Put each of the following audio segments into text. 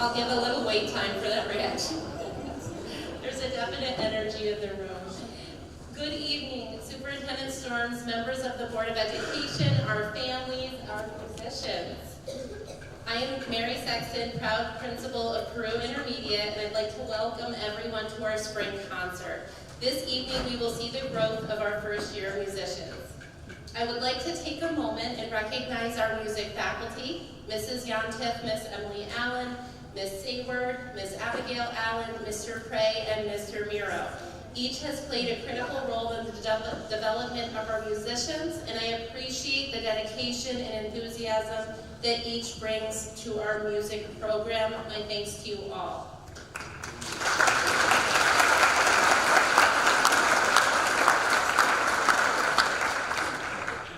I'll give a little wait time for that reaction. There's a definite energy in the room. Good evening, Superintendent Storms, members of the Board of Education, our families, our musicians. I am Mary Sexton, proud principal of Peru Intermediate, and I'd like to welcome everyone to our spring concert. This evening, we will see the growth of our first-year musicians. I would like to take a moment and recognize our music faculty, Mrs. Yontiff, Miss Emily Allen, Miss Sayward, Miss Abigail Allen, Mr. Prey, and Mr. Miro. Each has played a critical role in the development of our musicians, and I appreciate the dedication and enthusiasm that each brings to our music program. My thanks to you all.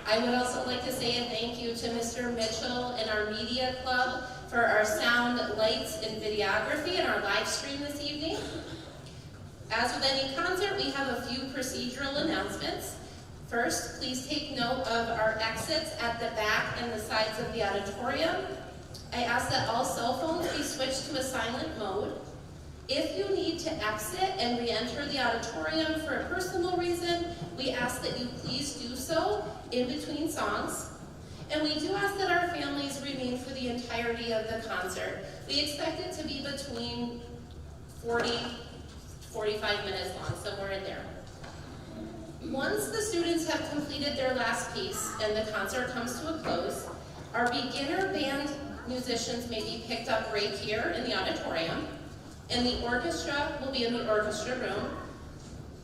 I would also like to say a thank you to Mr. Mitchell and our media club for our sound, lights, and videography and our live stream this evening. As with any concert, we have a few procedural announcements. First, please take note of our exits at the back and the sides of the auditorium. I ask that all cell phones be switched to a silent mode. If you need to exit and re-enter the auditorium for a personal reason, we ask that you please do so in between songs. And we do ask that our families remain for the entirety of the concert. We expect it to be between 45 minutes long, somewhere in there. Once the students have completed their last piece and the concert comes to a close, our beginner band musicians may be picked up right here in the auditorium, and the orchestra will be in the orchestra room.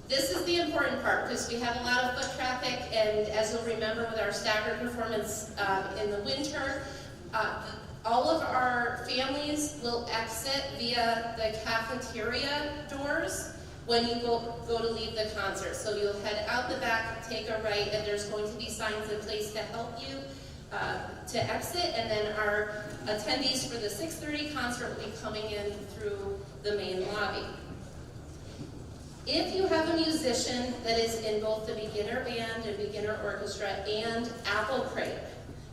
This is the important part because we have a lot of foot traffic, and as you'll remember with our staggered performance in the winter, all of our families will exit via the cafeteria doors when you go to leave the concert. So you'll head out the back, take a right, and there's going to be signs in place to help you to exit, and then our attendees for the 6:30 concert will be coming in through the main lobby. If you have a musician that is in both the beginner band and beginner orchestra and Apple Crate,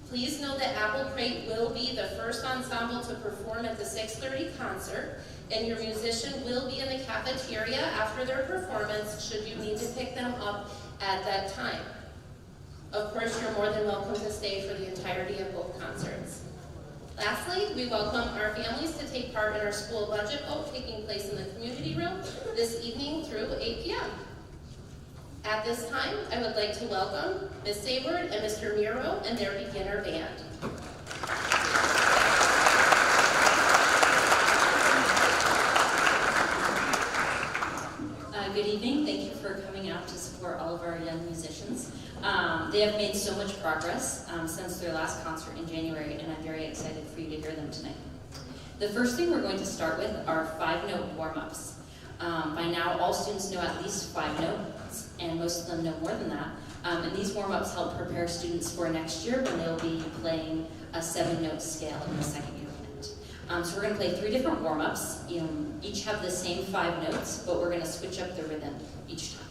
please know that Apple Crate will be the first ensemble to perform at the 6:30 concert, and your musician will be in the cafeteria after their performance should you need to pick them up at that time. Of course, you're more than welcome to stay for the entirety of both concerts. Lastly, we welcome our families to take part in our school budget vote taking place in the community room this evening through 8 p.m. At this time, I would like to welcome Ms. Sayward and Mr. Miro and their beginner band. Good evening. Thank you for coming out to support all of our young musicians. They have made so much progress since their last concert in January, and I'm very excited for you to hear them tonight. The first thing we're going to start with are 5-note warm-ups. By now, all students know at least 5 notes, and most of them know more than that. And these warm-ups help prepare students for next year when they'll be playing a 7-note scale in the second year band. So we're going to play 3 different warm-ups. Each have the same 5 notes, but we're going to switch up the rhythm each time.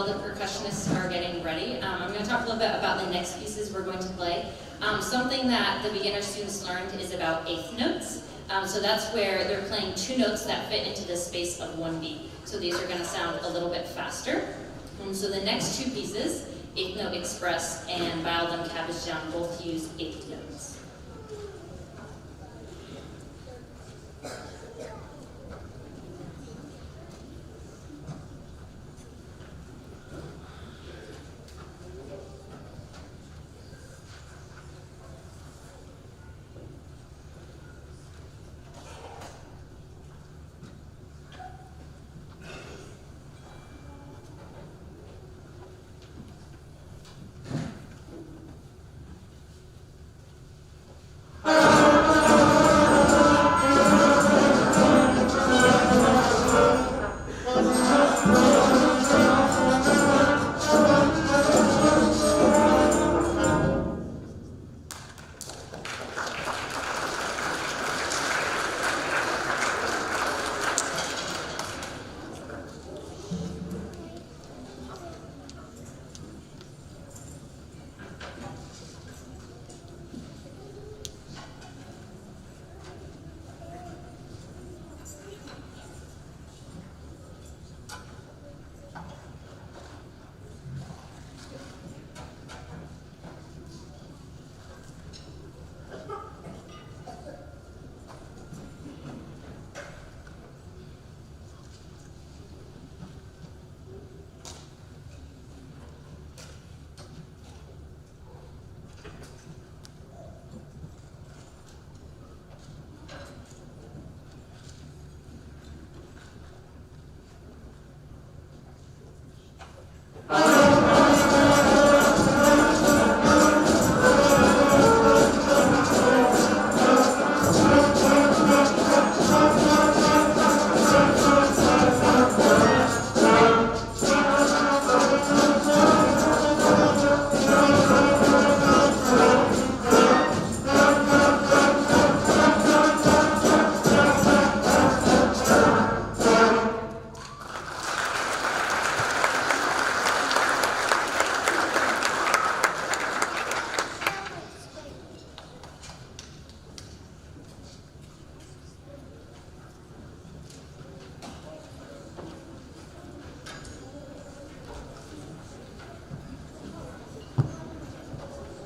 while the percussionists are getting ready, I'm going to talk a little bit about the next pieces we're going to play. Something that the beginner students learned is about eighth notes. So that's where they're playing 2 notes that fit into the space of 1 beat. So these are going to sound a little bit faster. So the next 2 pieces, Eighth Note Express and Bayaldam Cabbage both use 8th notes.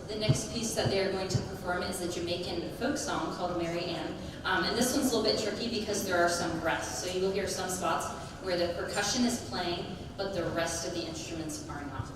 The next piece that they're going to perform is a Jamaican folk song called Mary Ann. And this one's a little bit tricky because there are some breaths. So you will hear some spots where the percussion is playing, but the rest of the instruments are not.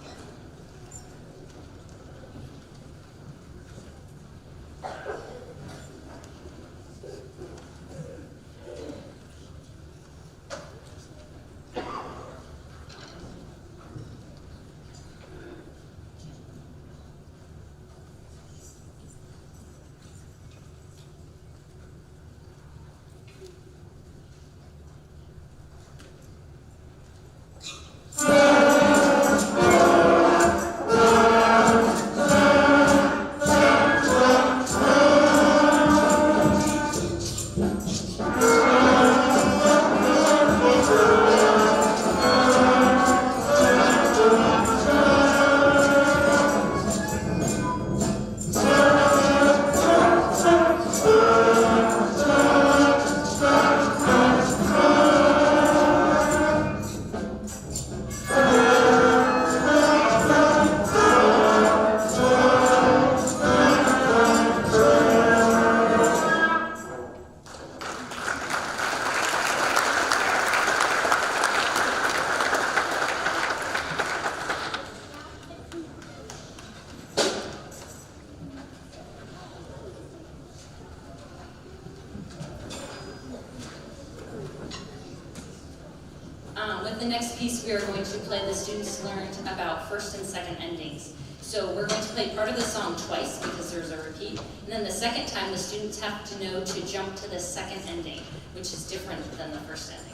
With the next piece, we are going to play the students learned about first and second endings. So we're going to play part of the song twice because there's a repeat. And then the second time, the students have to know to jump to the second ending, which is different than the first ending.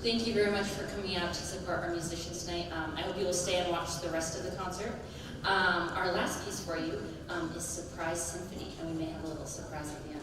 Thank you very much for coming out to support our musicians tonight. I hope you will stay and watch the rest of the concert. Our last piece for you is Surprise Symphony, and we may have a little surprise at the end.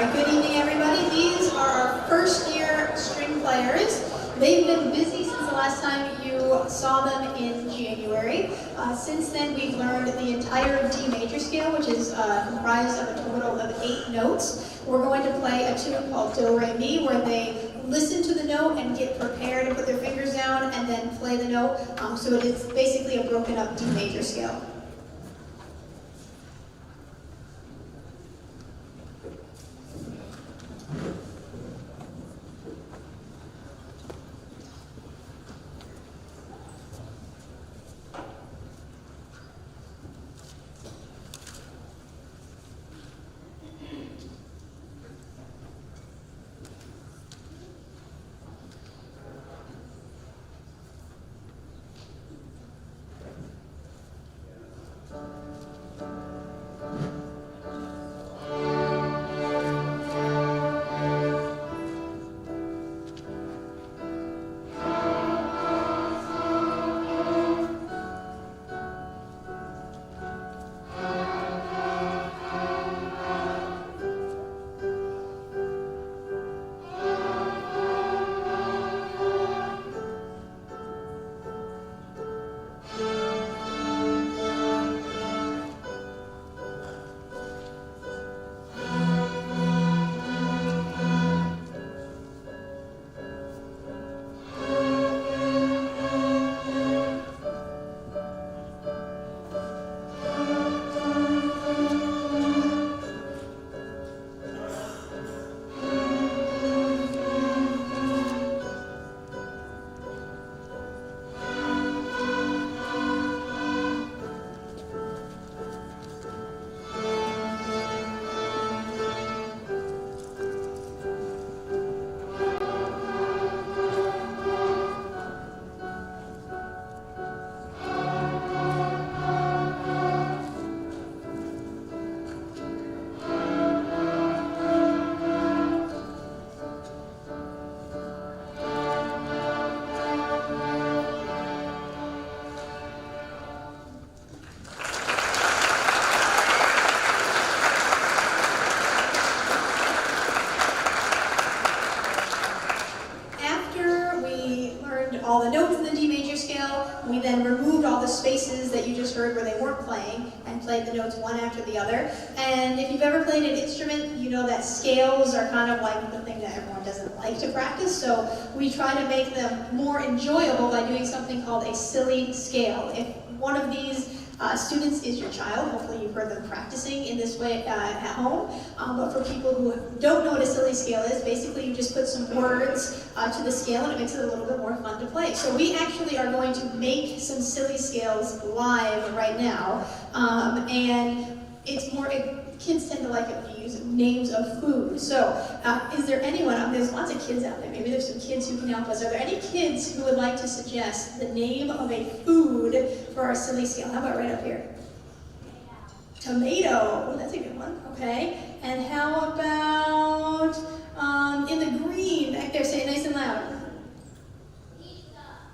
right, good evening everybody. These are our first year string players. They've been busy since the last time you saw them in January. Since then we've learned the entire D major scale, which is comprised of a total of 8 notes. We're going to play a tune called Do Re Mi, where they listen to the note and get prepared to put their fingers down and then play the note. So it is basically a broken up D major scale. All the notes in the D major scale, we then removed all the spaces that you just heard where they weren't playing and played the notes one after the other. And if you've ever played an instrument, you know that scales are kind of like the thing that everyone doesn't like to practice, so we try to make them more enjoyable by doing something called a silly scale. If one of these students is your child, hopefully you've heard them practicing in this way at home, but for people who don't know what a silly scale is, basically you just put some words to the scale and it makes it a little bit more fun to play. So we actually are going to make some silly scales live right now, and it's more, kids tend to like it when you use names of food. So is there anyone, there's lots of kids out there, maybe there's some kids who can help us. Are there any kids who would like to suggest the name of a food for our silly scale? How about right up here? Tomato. Oh, that's a good one. Okay. And how about in the green back there? Say it nice and loud.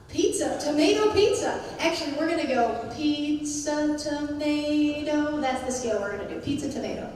Pizza. Tomato pizza. Actually, we're going to go pizza, tomato. That's the scale we're going to do. Pizza, tomato.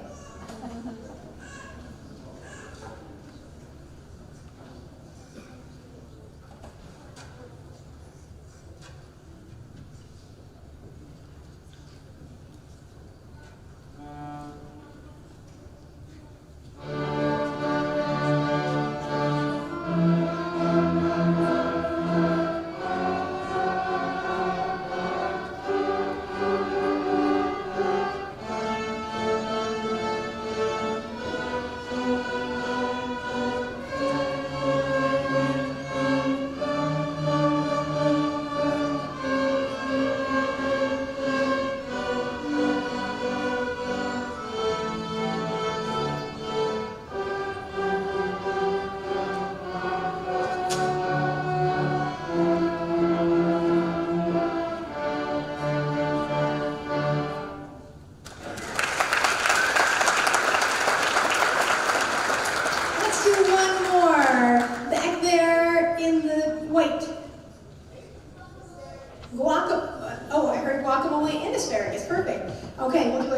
Guacamole and asparagus, perfect. Okay, we'll do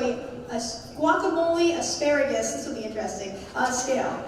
a guacamole, asparagus, this will be interesting, scale.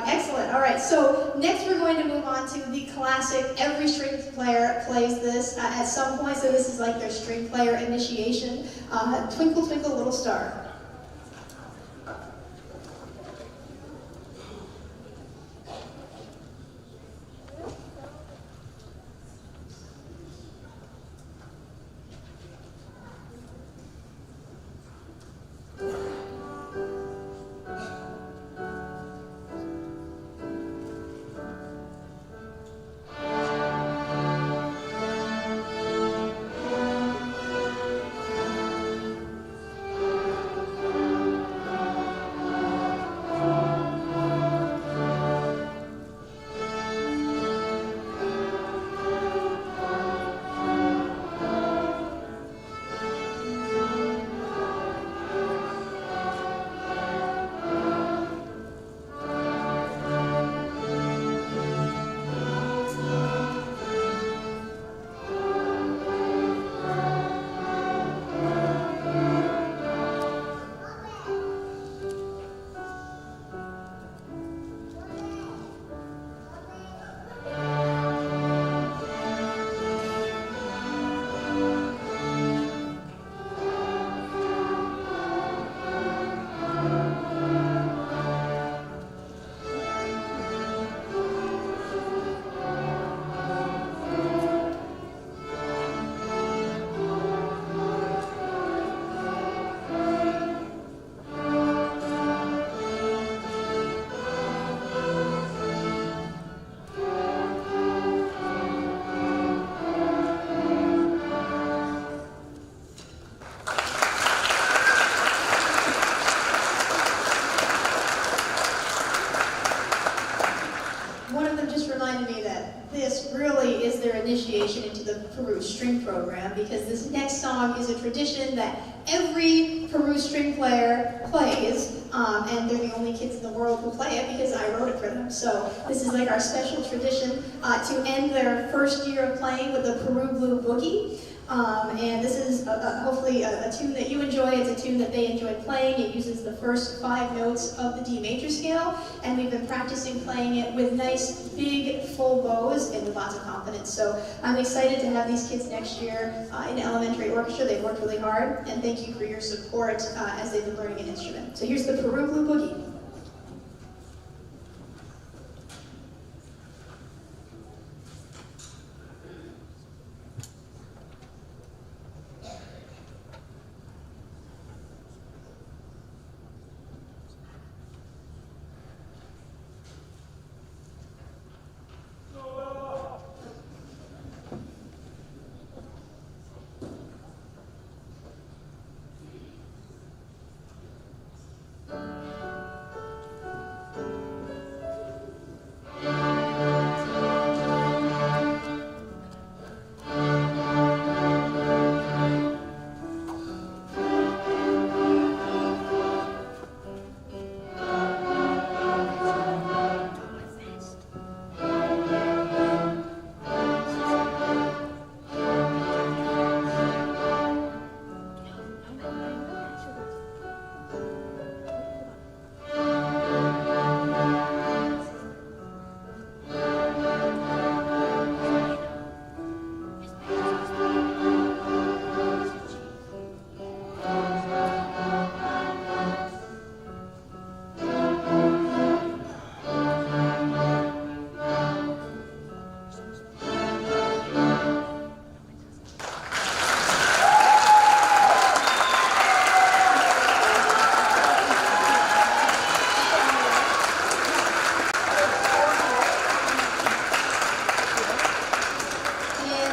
Excellent. All right. So next we're going to move on to the classic. Every string player plays this at some point. So this is like their string player initiation. Twinkle, Twinkle, Little Star. Initiation into the Peru string program, because this next song is a tradition that every Peru string player plays, and they're the only kids in the world who play it because I wrote it for them. So this is like our special tradition to end their first year of playing with the Peru Blue Boogie. And this is hopefully a tune that you enjoy. It's a tune that they enjoy playing. It uses the first 5 notes of the D major scale, and we've been practicing playing it with nice, big, full bows and with lots of confidence. So I'm excited to have these kids next year in elementary orchestra. They've worked really hard, and thank you for your support as they've been learning an instrument. So here's the Peru Blue Boogie.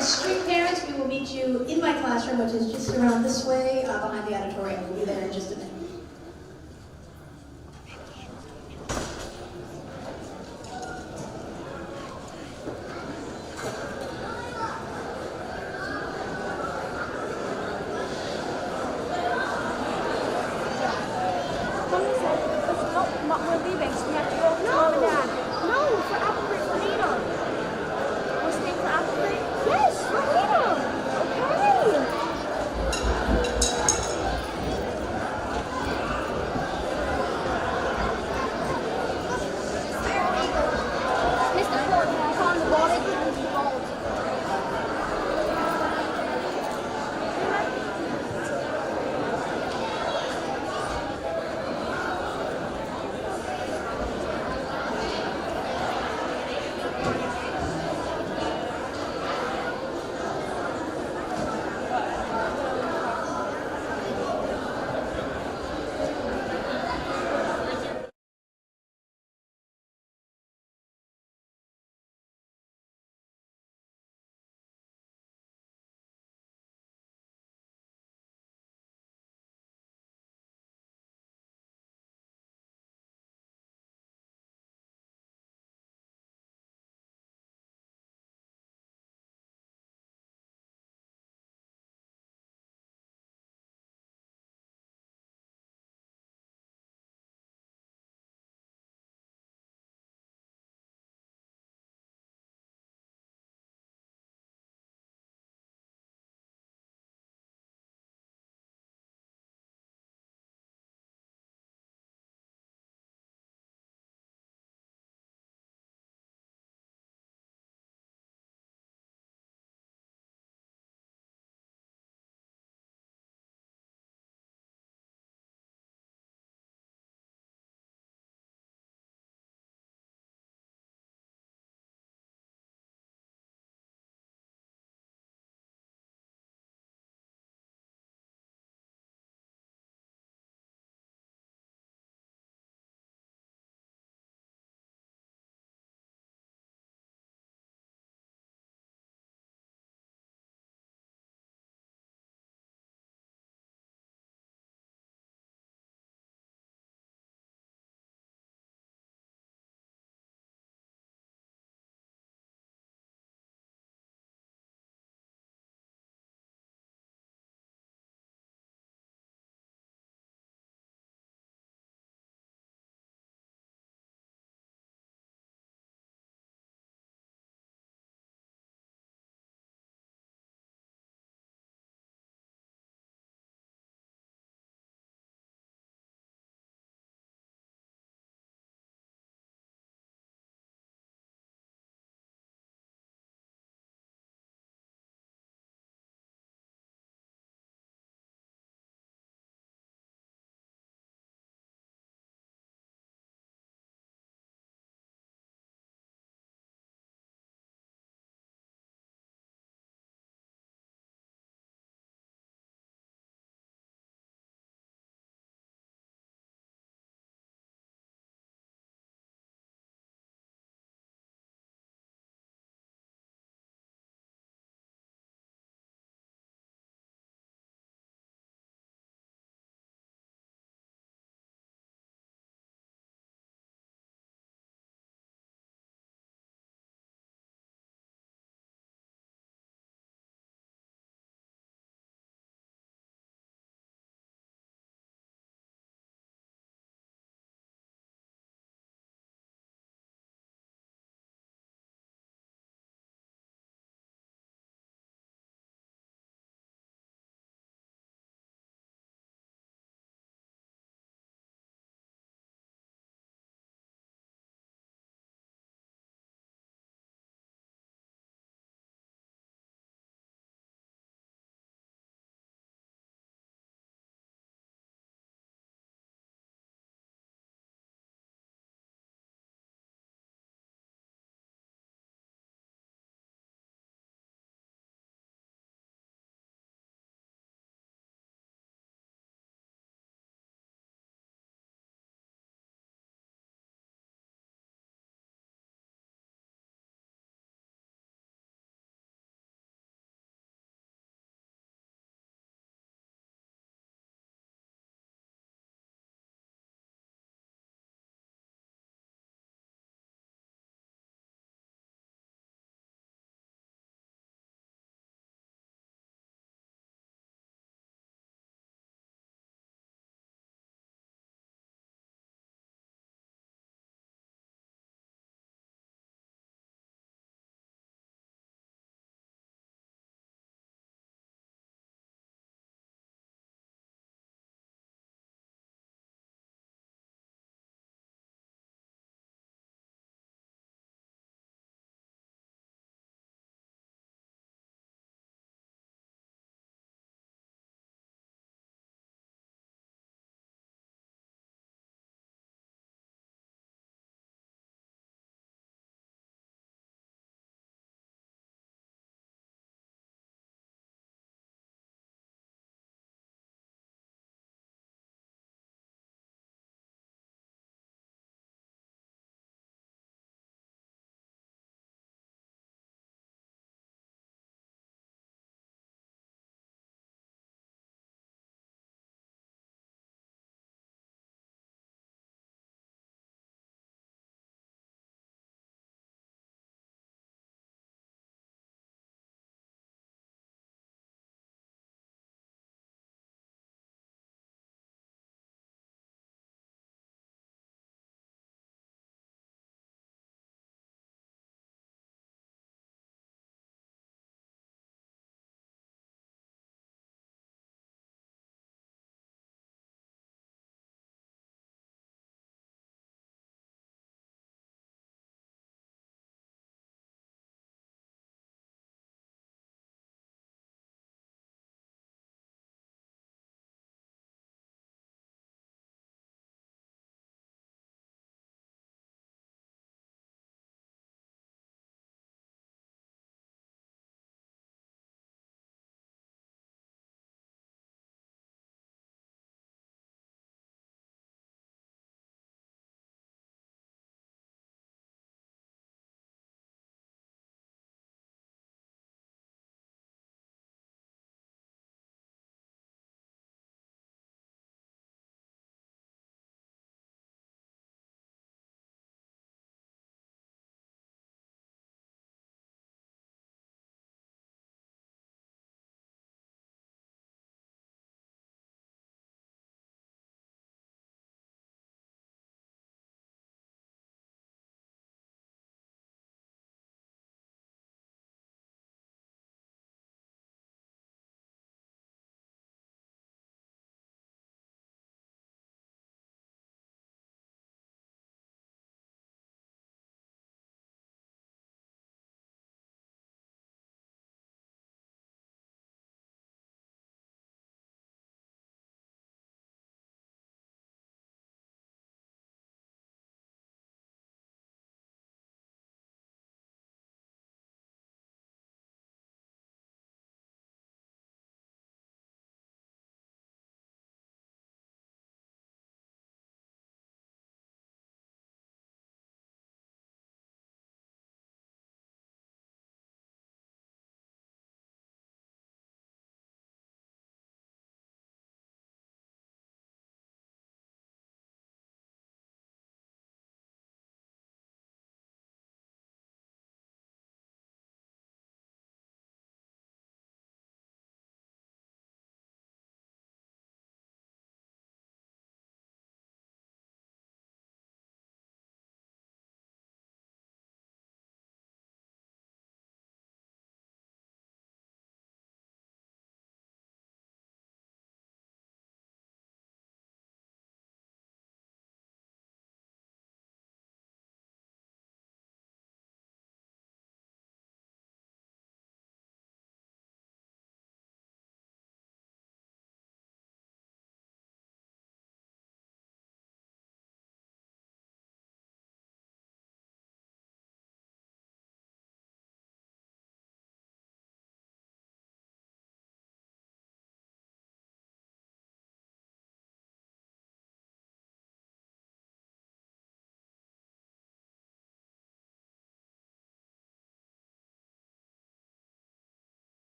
the string parents, we will meet you in my classroom, which is just around this way, behind the auditorium. We'll be there in just a minute. We're leaving, so we have to go to Mom and Dad. No, for apple break for later. We're staying for apple break? Yes, for later. Okay.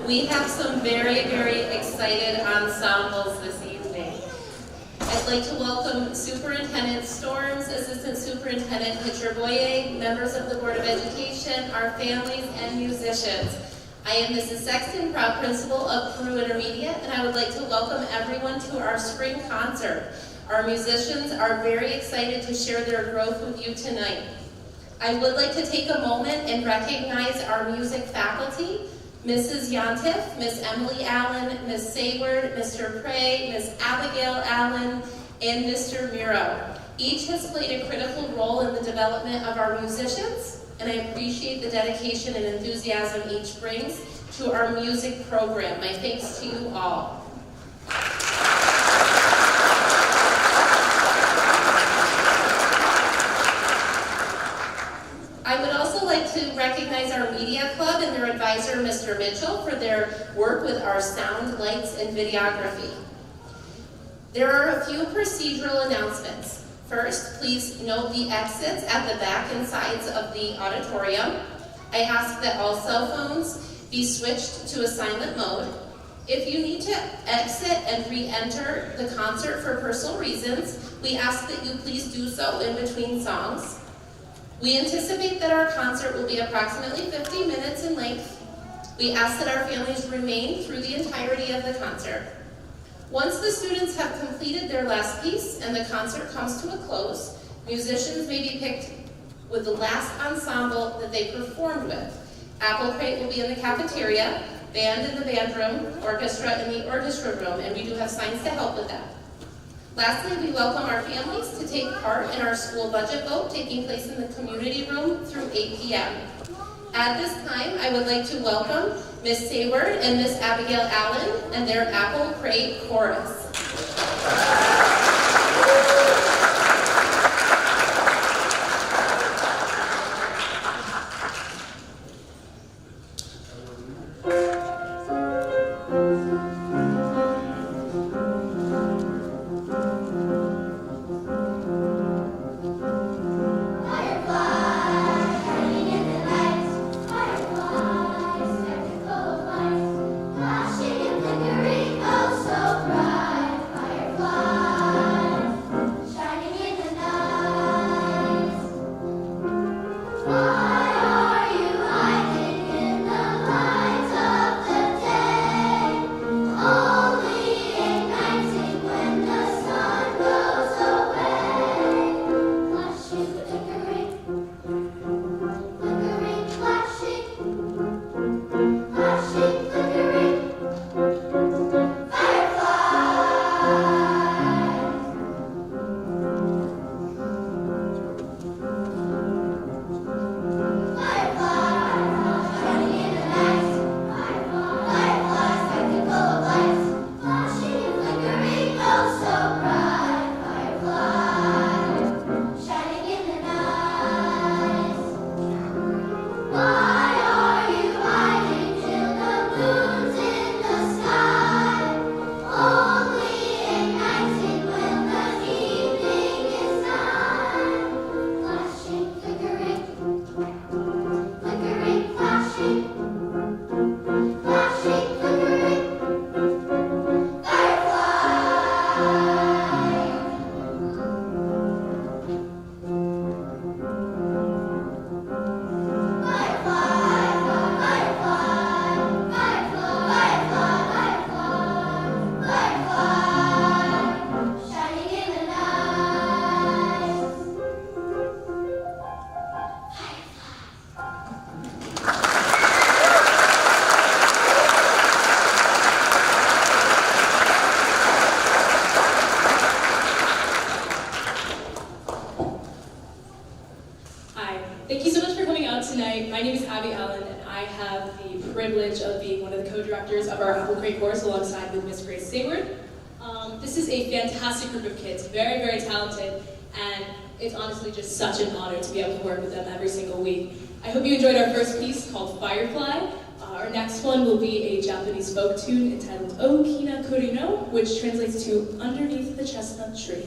We have some very, very excited ensembles this evening. I'd like to welcome Superintendent Storms, Assistant Superintendent Hitcherboye, members of the Board of Education, our families, and musicians. I am Mrs. Sexton, proud principal of Peru Intermediate, and I would like to welcome everyone to our spring concert. Our musicians are very excited to share their growth with you tonight. I would like to take a moment and recognize our music faculty, Mrs. Yontif, Miss Emily Allen, Miss Sayward, Mr. Prey, Miss Abigail Allen, and Mr. Miro. Each has played a critical role in the development of our musicians, and I appreciate the dedication and enthusiasm each brings to our music program. My thanks to you all. I would also like to recognize our media club and their advisor, Mr. Mitchell, for their work with our sound, lights, and videography. There are a few procedural announcements. First, please note the exits at the back and sides of the auditorium. I ask that all cell phones be switched to a silent mode. If you need to exit and re-enter the concert for personal reasons, we ask that you please do so in between songs. We anticipate that our concert will be approximately 50 minutes in length. We ask that our families remain through the entirety of the concert. Once the students have completed their last piece and the concert comes to a close, musicians may be picked with the last ensemble that they performed with. Apple Crate will be in the cafeteria, band in the band room, orchestra in the orchestra room, and we do have signs to help with that. Lastly, we welcome our families to take part in our school budget vote taking place in the community room through 8 p.m. At this time, I would like to welcome Miss Sayward and Miss Abigail Allen and their Apple Crate Chorus. Course alongside with Miss Grace Sayward. This is a fantastic group of kids, very, very talented, and it's honestly just such an honor to be able to work with them every single week. I hope you enjoyed our first piece called Firefly. Our next one will be a Japanese folk tune entitled O Kina Kurino, which translates to Underneath the Chestnut Tree.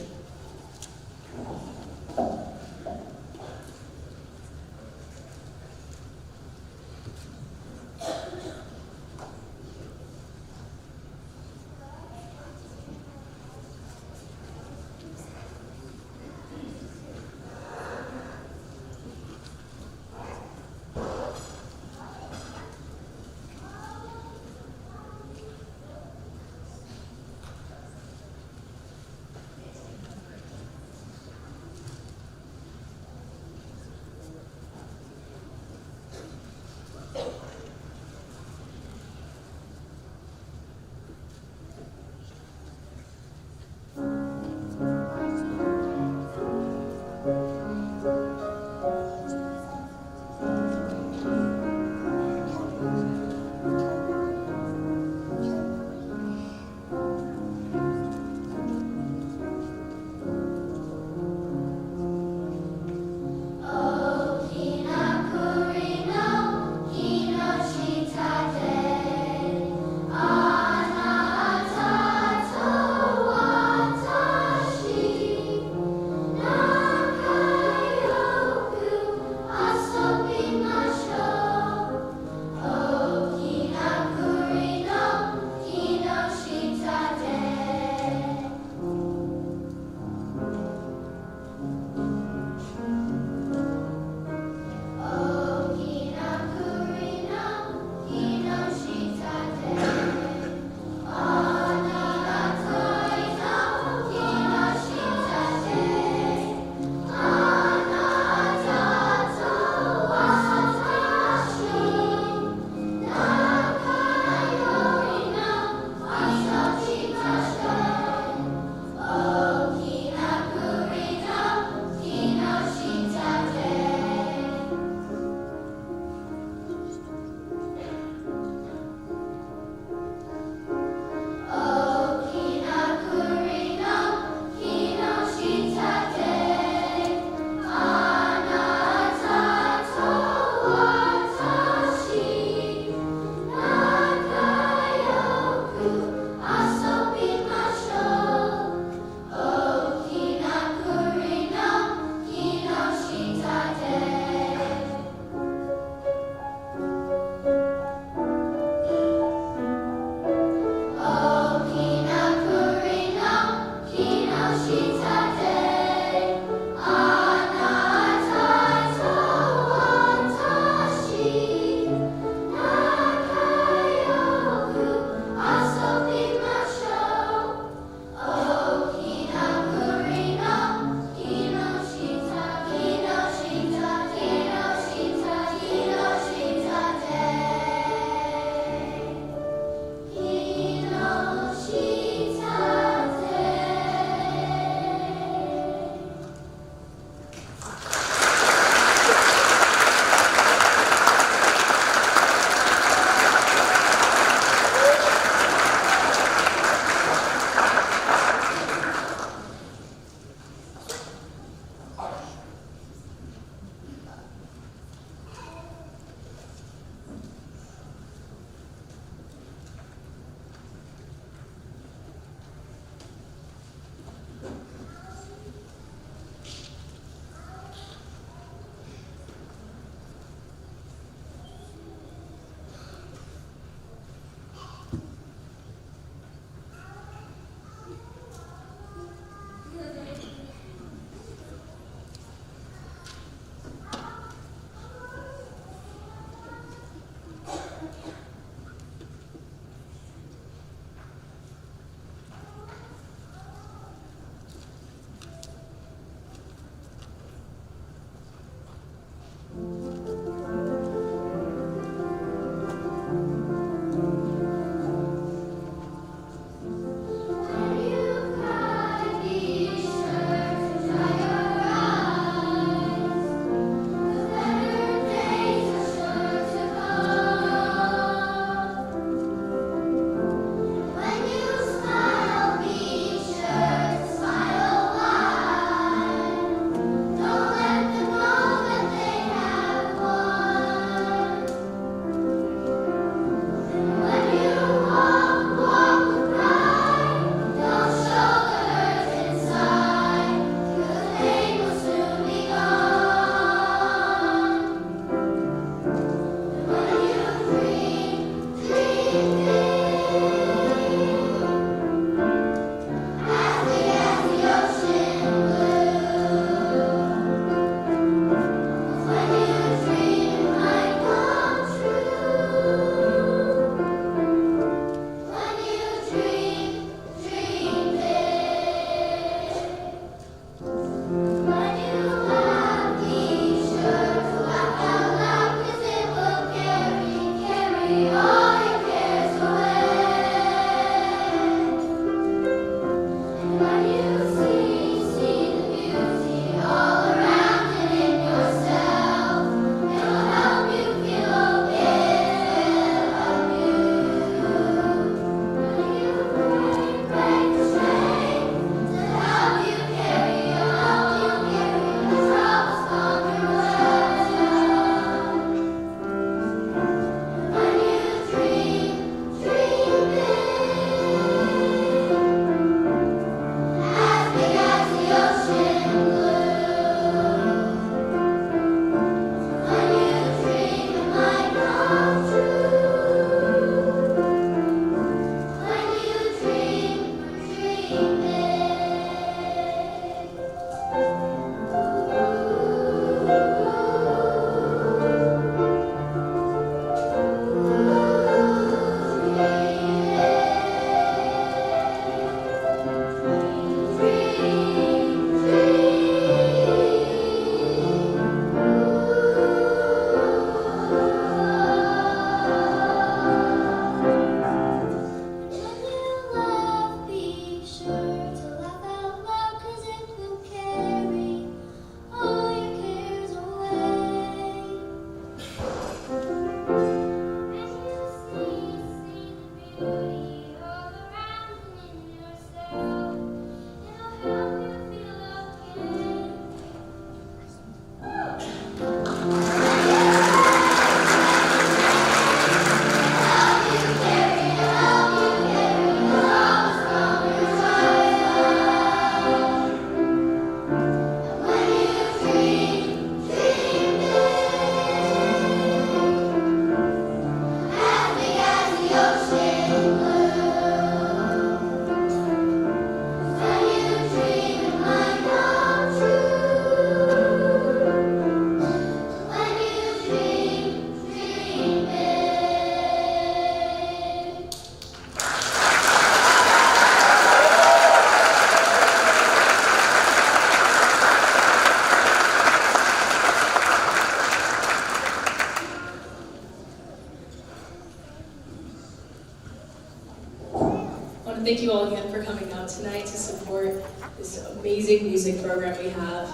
music program we have.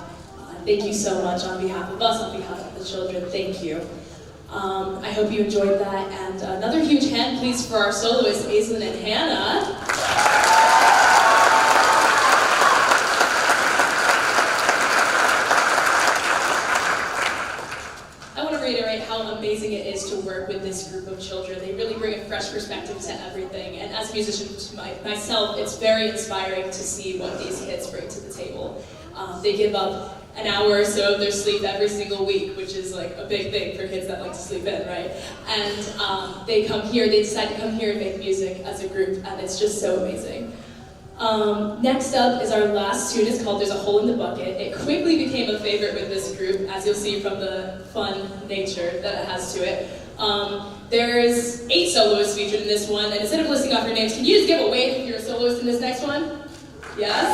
Thank you so much on behalf of us, on behalf of the children. Thank you. I hope you enjoyed that. And another huge hand, please, for our soloists, Aislinn and Hannah. I want to reiterate how amazing it is to work with this group of children. They really bring a fresh perspective to everything. And as a musician myself, it's very inspiring to see what these kids bring to the table. They give up an hour or so of their sleep every single week, which is like a big thing for kids that like to sleep in, right? And they come here, they decide to come here and make music as a group, and it's just so amazing. Next up is our last tune. It's called There's a Hole in the Bucket. It quickly became a favorite with this group, as you'll see from the fun nature that it has to it. There's 8 soloists featured in this one, and instead of listing off your names, can you just give a wave if you're a soloist in this next one? Yes?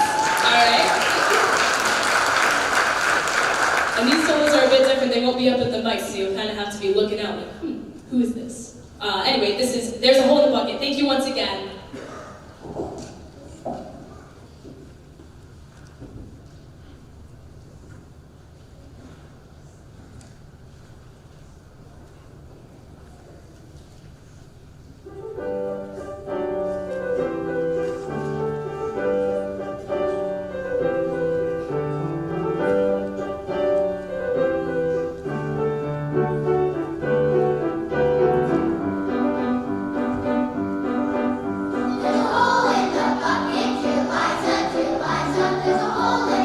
Alright. And these solos are a bit different. They won't be up at the mic, so you'll kind of have to be looking out like, who is this? Anyway, this is There's a Hole in the Bucket. Thank you once again. There's a hole in the bucket, two lights up, there's a hole in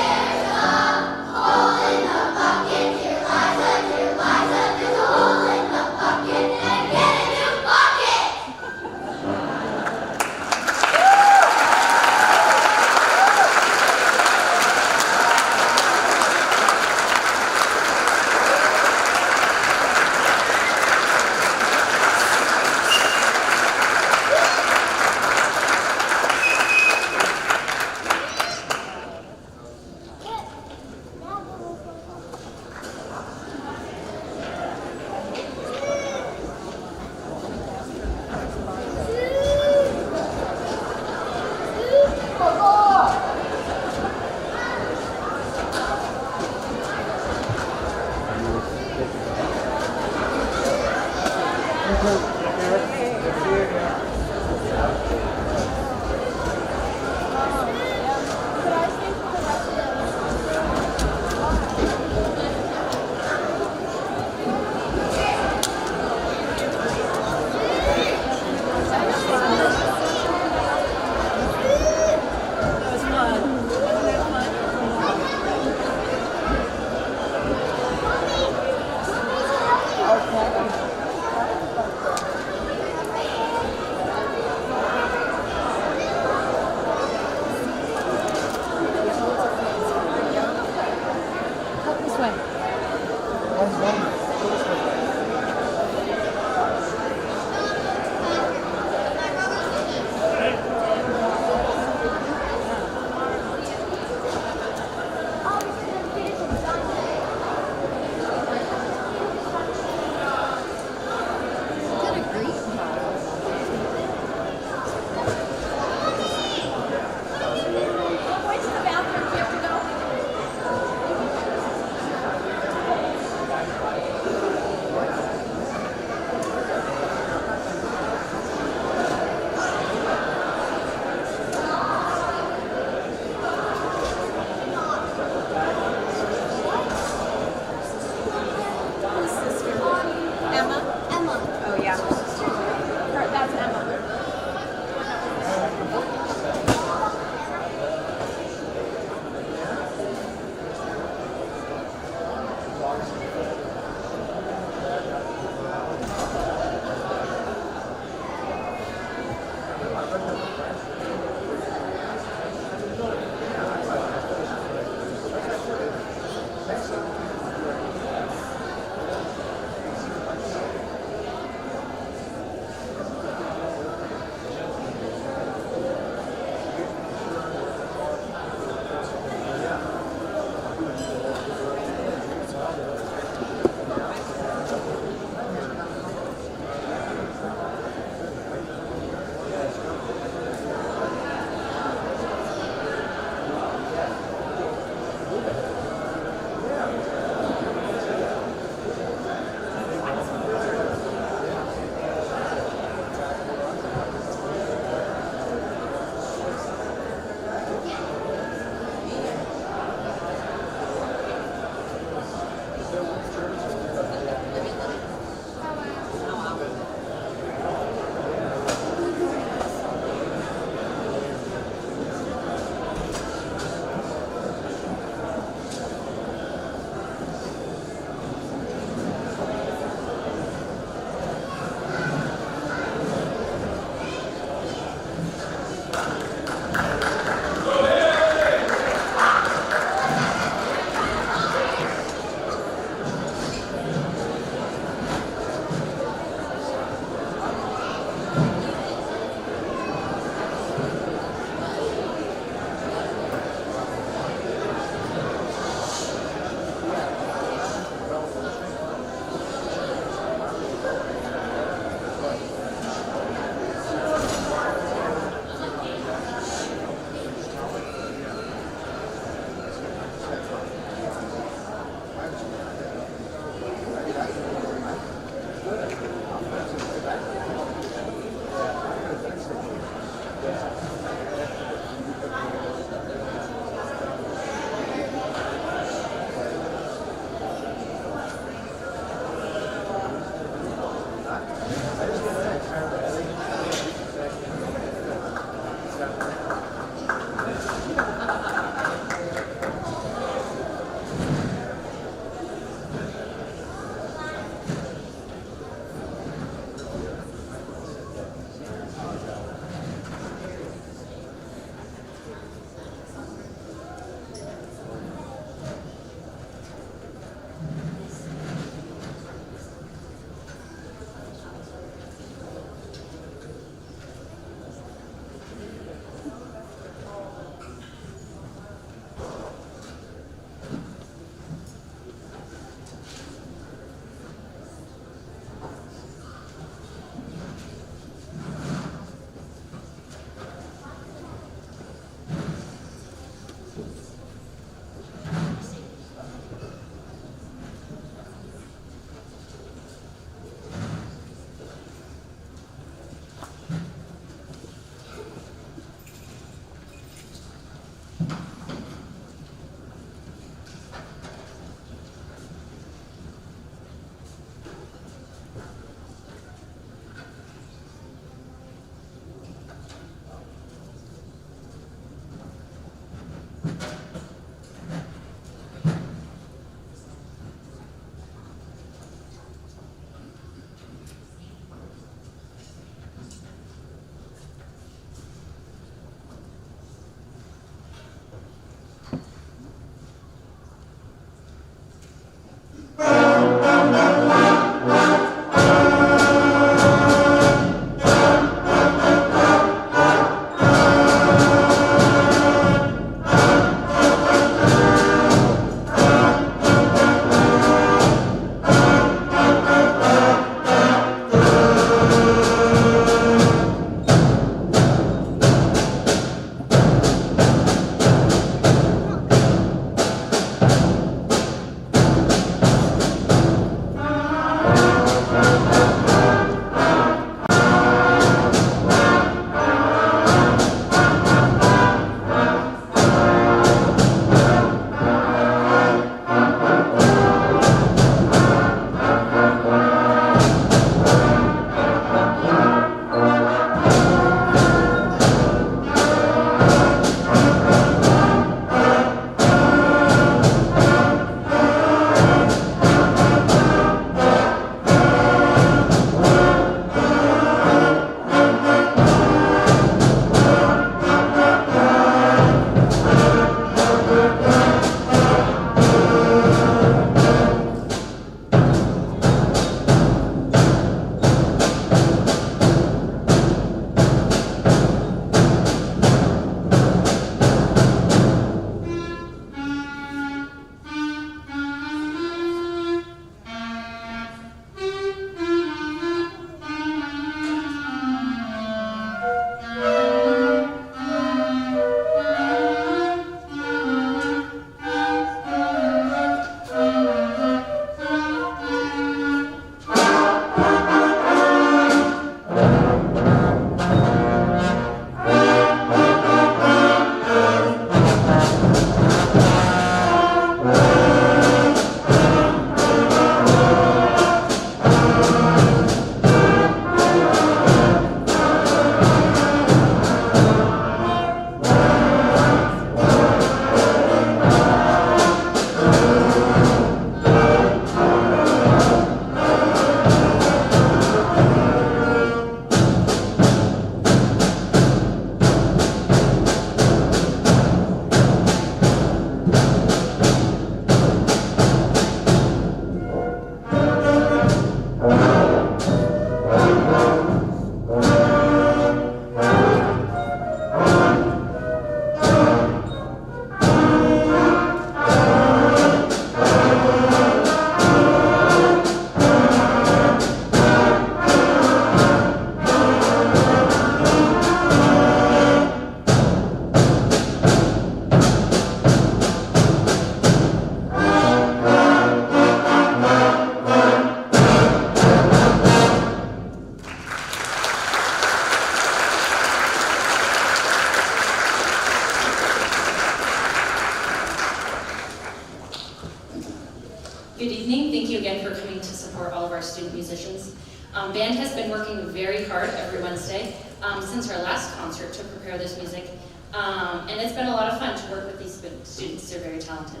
our student musicians. Band has been working very hard every Wednesday since our last concert to prepare this music, and it's been a lot of fun to work with these students. They're very talented.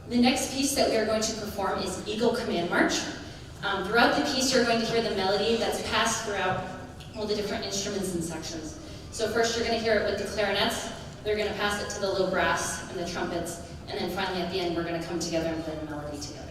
The next piece that we are going to perform is Eagle Command March. Throughout the piece, you're going to hear the melody that's passed throughout all the different instruments and sections. So first, you're going to hear it with the clarinets. They're going to pass it to the low brass and the trumpets, and then finally at the end, we're going to come together and play the melody together.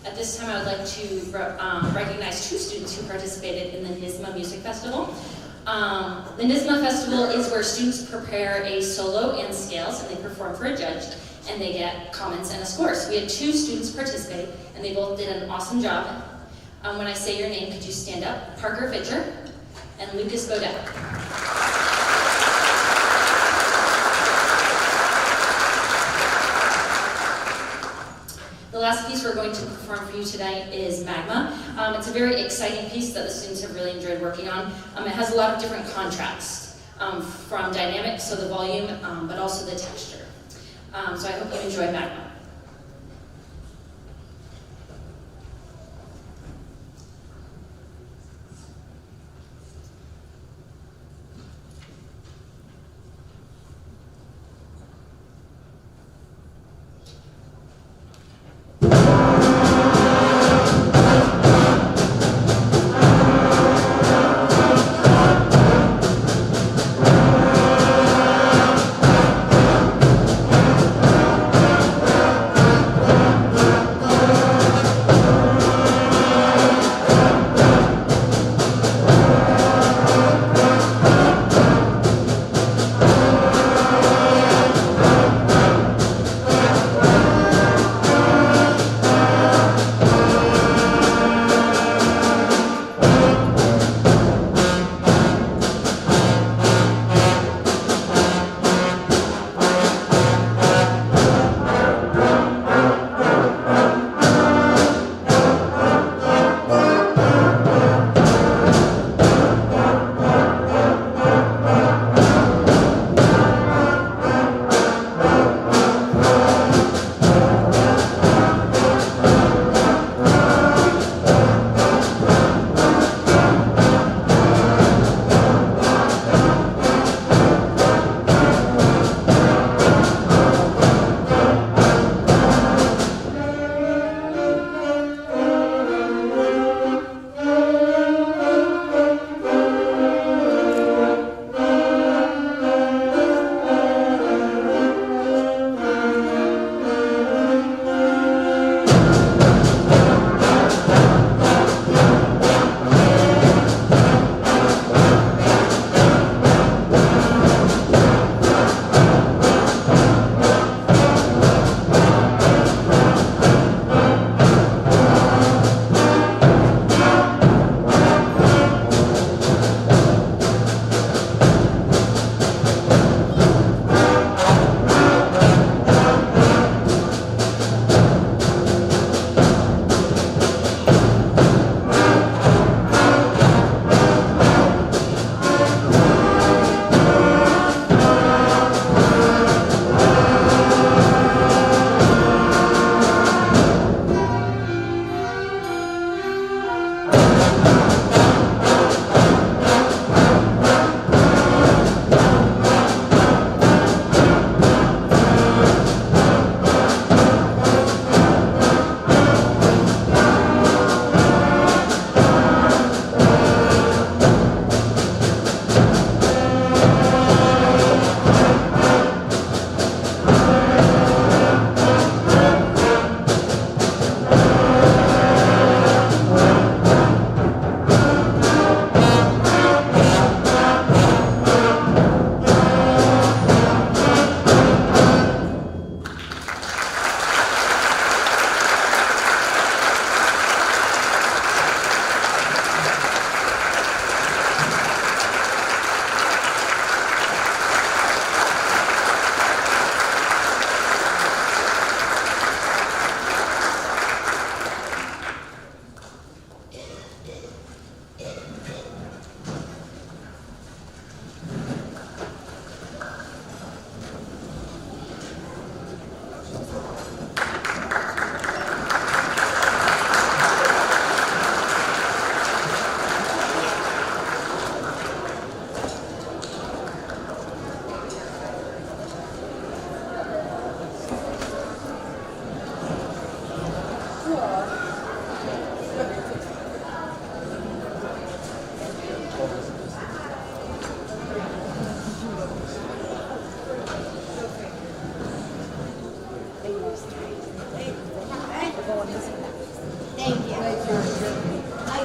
At this time, I would like to recognize two students who participated in the NYSSMA Music Festival. The NYSSMA Festival is where students prepare a solo and scales, and they perform for a judge, and they get comments and a score. So we had two students participate, and they both did an awesome job. When I say your name, could you stand up? Parker Fitcher and Lucas Bodette. The last piece we're going to perform for you tonight is Magma. It's a very exciting piece that the students have really enjoyed working on. It has a lot of different contrasts, from dynamics, so the volume, but also the texture. So I hope you enjoy Magma.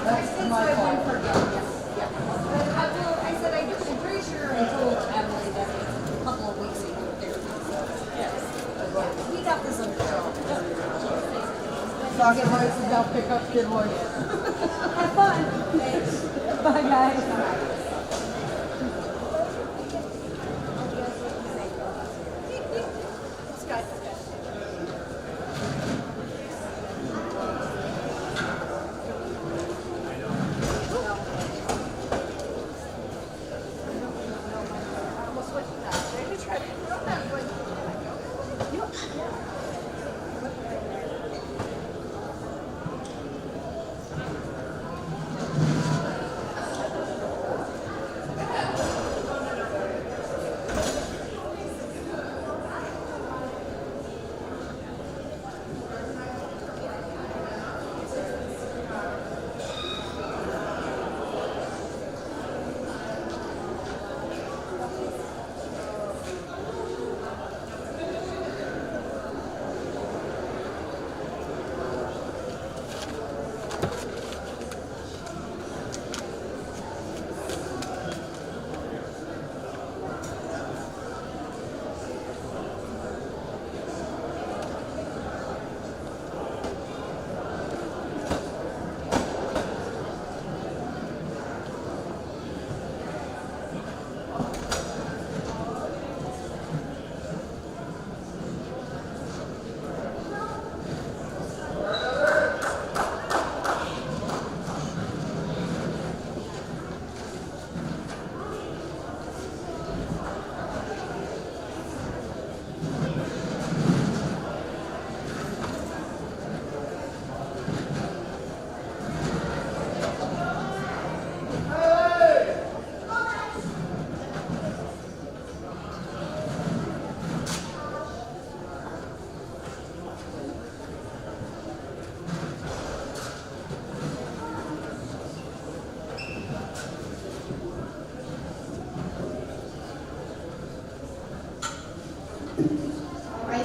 That's my fault. I said, I'm pretty sure I told Emily that a couple of weeks ago there. Yes. We got this under control. Talking rights and they'll pick up good one. Have fun. Thanks. Bye guys.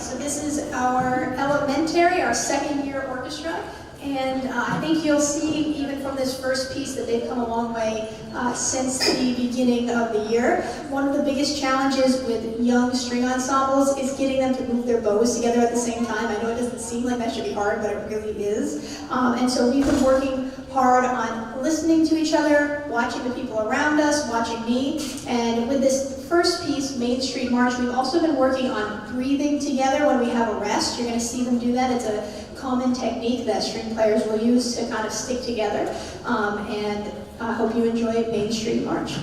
So this is our elementary, our second year orchestra, and I think you'll see even from this first piece that they've come a long way since the beginning of the year. One of the biggest challenges with young string ensembles is getting them to move their bows together at the same time. I know it doesn't seem like that should be hard, but it really is. And so we've been working hard on listening to each other, watching the people around us, watching me, and with this first piece, Main Street March, we've also been working on breathing together when we have a rest. You're going to see them do that. It's a common technique that string players will use to kind of stick together, and I hope you enjoy Main Street March.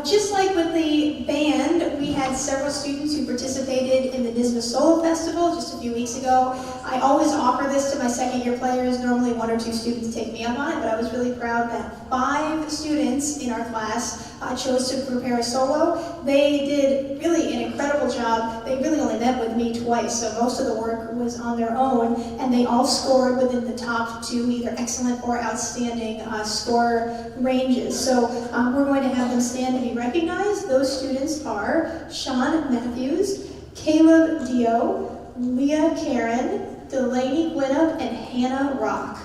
just like with the band, we had several students who participated in the NYSSMA Solo Festival just a few weeks ago. I always offer this to my second-year players. Normally 1 or 2 students take me up on it, but I was really proud that 5 students in our class chose to prepare a solo. They did really an incredible job. They really only met with me twice, so most of the work was on their own, and they all scored within the top 2, either excellent or outstanding score ranges. So we're going to have them stand to be recognized. Those students are Sean Matthews, Caleb Dio, Leah Karen, Delaney Gwinnett, and Hannah Rock.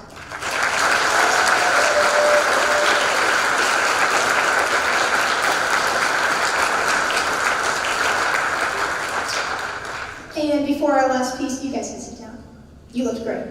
And before our last piece, you guys can sit down. You looked great.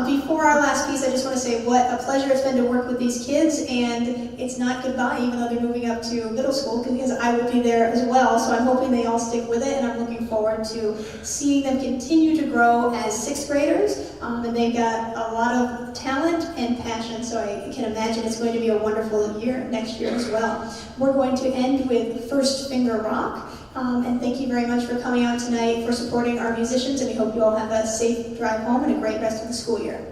Before our last piece, I just want to say what a pleasure it's been to work with these kids, and it's not goodbye, even though they're moving up to middle school, because I will be there as well, so I'm hoping they all stick with it, and I'm looking forward to seeing them continue to grow as 6th graders, and they've got a lot of talent and passion, so I can imagine it's going to be a wonderful year next year as well. We're going to end with First Finger Rock. And thank you very much for coming out tonight, for supporting our musicians, and we hope you all have a safe drive home and a great rest of the school year.